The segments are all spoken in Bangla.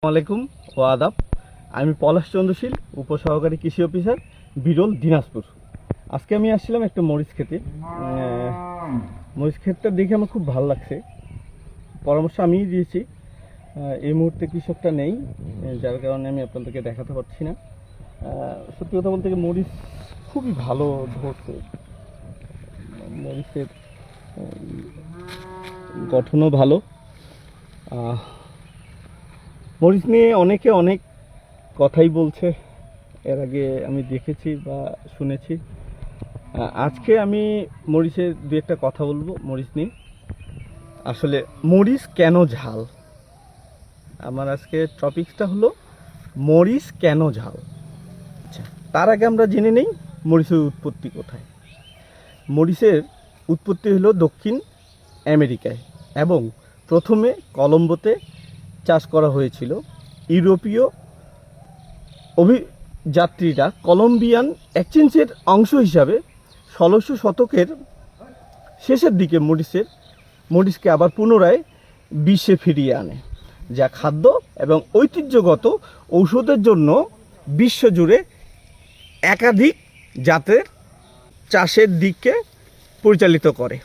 আলাইকুম ও আদাব। আমি পলাশ চন্দ্রশীল, উপসহকারী কৃষি অফিসার, বিরল, দিনাজপুর। আজকে আমি আসছিলাম একটা মরিচ খেতে। মরিচ ক্ষেতটা দেখে আমার খুব ভালো লাগছে। পরামর্শ আমিই দিয়েছি। এই মুহূর্তে কৃষকটা নেই, যার কারণে আমি আপনাদেরকে দেখাতে পারছি না। সত্যি কথা বলতে গিয়ে মরিচ খুবই ভালো ধরছে। মরিচের গঠনও ভালো। মরিচ নিয়ে অনেকে অনেক কথাই বলছে, এর আগে আমি দেখেছি বা শুনেছি। আজকে আমি মরিচের দু একটা কথা বলবো মরিচ নিয়ে। আসলে মরিচ কেন ঝাল, আমার আজকে টপিকসটা হলো মরিচ কেন ঝাল। আচ্ছা, তার আগে আমরা জেনে নেই মরিচের উৎপত্তি কোথায়। মরিচের উৎপত্তি হলো দক্ষিণ আমেরিকায় এবং প্রথমে কলম্বোতে চাষ করা হয়েছিল। ইউরোপীয় অভিযাত্রীরা কলম্বিয়ান এক্সচেঞ্জের অংশ হিসাবে 1600 শতকের শেষের দিকে মরিচকে আবার পুনরায় বিশ্বে ফিরিয়ে আনে, যা খাদ্য এবং ঐতিহ্যগত ঔষধের জন্য বিশ্বজুড়ে একাধিক জাতের চাষের দিককে পরিচালিত করে।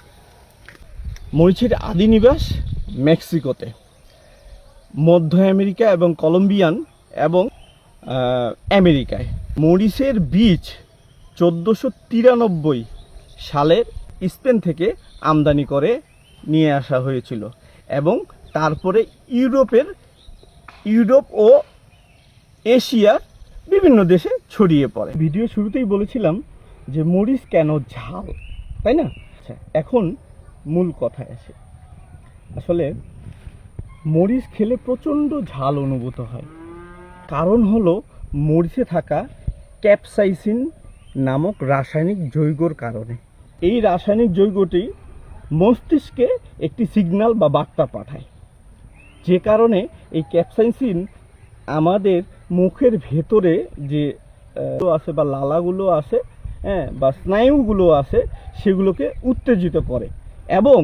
মরিচের আদি নিবাস মেক্সিকোতে, মধ্য আমেরিকা এবং কলম্বিয়ান এবং আমেরিকায়। মরিচের বীজ 1493 সালের স্পেন থেকে আমদানি করে নিয়ে আসা হয়েছিল এবং তারপরে ইউরোপ ও এশিয়ার বিভিন্ন দেশে ছড়িয়ে পড়ে। ভিডিও শুরুতেই বলেছিলাম যে মরিচ কেন ঝাল, তাই না? আচ্ছা, এখন মূল কথায় আসে। আসলে মরিচ খেলে প্রচণ্ড ঝাল অনুভূত হয়। কারণ হলো মরিচে থাকা ক্যাপসাইসিন নামক রাসায়নিক যৌগর কারণে। এই রাসায়নিক যৌগটি মস্তিষ্কে একটি সিগন্যাল বা বার্তা পাঠায়, যে কারণে এই ক্যাপসাইসিন আমাদের মুখের ভেতরে যে আছে বা লালাগুলো আছে, বা স্নায়ুগুলো আছে, সেগুলোকে উত্তেজিত করে এবং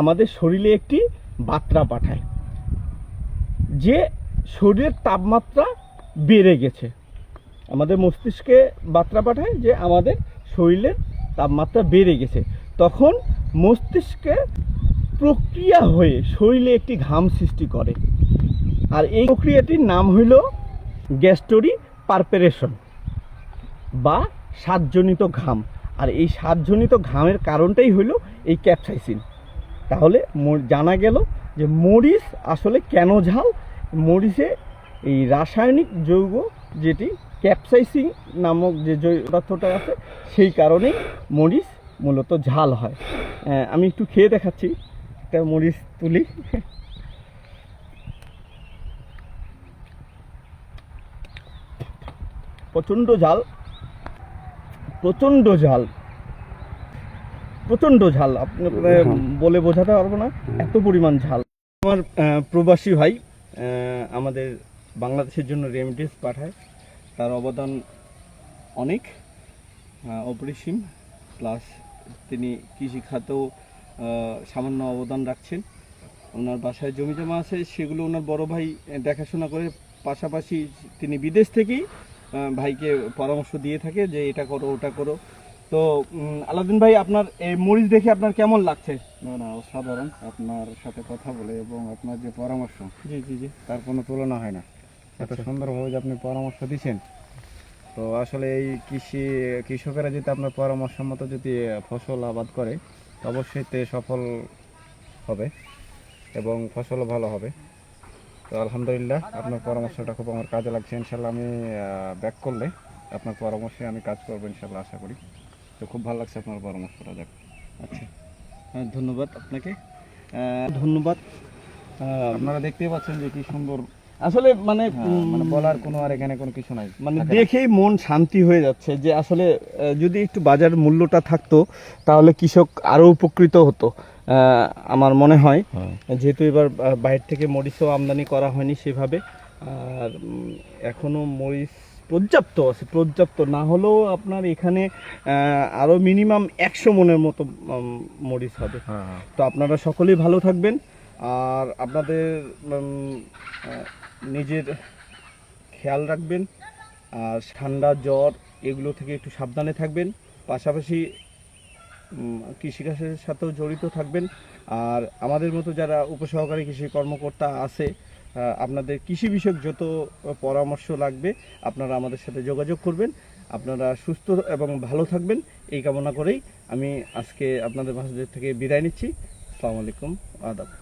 আমাদের শরীরে একটি বার্তা পাঠায় যে শরীরের তাপমাত্রা বেড়ে গেছে। আমাদের মস্তিষ্কে বার্তা পাঠায় যে আমাদের শরীরের তাপমাত্রা বেড়ে গেছে। তখন মস্তিষ্কে প্রক্রিয়া হয়ে শরীরে একটি ঘাম সৃষ্টি করে, আর এই প্রক্রিয়াটির নাম হইল গ্যাস্ট্রি পারস্পিরেশন বা শ্বাসজনিত ঘাম। আর এই শ্বাসজনিত ঘামের কারণটাই হইল এই ক্যাপসাইসিন। তাহলে জানা গেল যে মরিচ আসলে কেন ঝাল। মরিচে এই রাসায়নিক যৌগ যেটি ক্যাপসাইসিন নামক যে পদার্থটা আছে, সেই কারণেই মরিচ মূলত ঝাল হয়। আমি একটু খেয়ে দেখাচ্ছি, একটা মরিচ তুলি। প্রচণ্ড ঝাল, প্রচণ্ড ঝাল, প্রচণ্ড ঝাল। আপনি বলে বোঝাতে পারবো না, এত পরিমাণ ঝাল। আমার প্রবাসী ভাই আমাদের বাংলাদেশের জন্য রেমিডিস পাঠায়, তার অবদান অনেক অপরিসীম। প্লাস তিনি কৃষি খাতেও সামান্য অবদান রাখছেন। ওনার বাসায় জমি জমা আছে, সেগুলো ওনার বড় ভাই দেখাশোনা করে। পাশাপাশি তিনি বিদেশ থেকেই ভাইকে পরামর্শ দিয়ে থাকে যে এটা করো ওটা করো। তো আলাউদ্দিন ভাই, আপনার এই মরিচ দেখে আপনার কেমন লাগছে? না, অসাধারণ। আপনার সাথে কথা বলে এবং আপনার যে পরামর্শ, জি জি জি, তার কোনো তুলনা হয় না। এত সুন্দরভাবে যে আপনি পরামর্শ দিচ্ছেন, তো আসলে এই কৃষকেরা যদি আপনার পরামর্শ মতো যদি ফসল আবাদ করে, অবশ্যই তে সফল হবে এবং ফসলও ভালো হবে। তো আলহামদুলিল্লাহ, আপনার পরামর্শটা খুব আমার কাজে লাগছে। ইনশাল্লাহ আমি ব্যাক করলে আপনার পরামর্শে আমি কাজ করবো ইনশাল্লাহ, আশা করি। তো খুব ভালো লাগছে আপনার পরামর্শটা। দেখ, আচ্ছা, ধন্যবাদ আপনাকে, ধন্যবাদ। আপনারা দেখতেই পাচ্ছেন যে কি সুন্দর। আসলে মানে বলার কোনো আর এখানে কোনো কিছু নাই, মানে দেখেই মন শান্তি হয়ে যাচ্ছে যে আসলে যদি একটু বাজার মূল্যটা থাকতো তাহলে কৃষক আরও উপকৃত হতো। আমার মনে হয়, যেহেতু এবার বাইরে থেকে মরিচও আমদানি করা হয়নি সেভাবে, আর এখনও মরিচ পর্যাপ্ত না হলেও আপনার এখানে আরও মিনিমাম 100 মনের মতো মরিচ হবে। তো আপনারা সকলেই ভালো থাকবেন। আর আপনাদের নিজের খেয়াল রাখবেন, আর ঠান্ডা জ্বর এগুলো থেকে একটু সাবধানে থাকবেন। পাশাপাশি কৃষিকাজের সাথেও জড়িত থাকবেন। আর আমাদের মতো যারা উপসহকারী কৃষি কর্মকর্তা আছে, আপনাদের কৃষি বিষয়ক যত পরামর্শ লাগবে আপনারা আমাদের সাথে যোগাযোগ করবেন। আপনারা সুস্থ এবং ভালো থাকবেন এই কামনা করেই আমি আজকে আপনাদের ভাষা থেকে বিদায় নিচ্ছি। আসসালামু আলাইকুম, আদাব।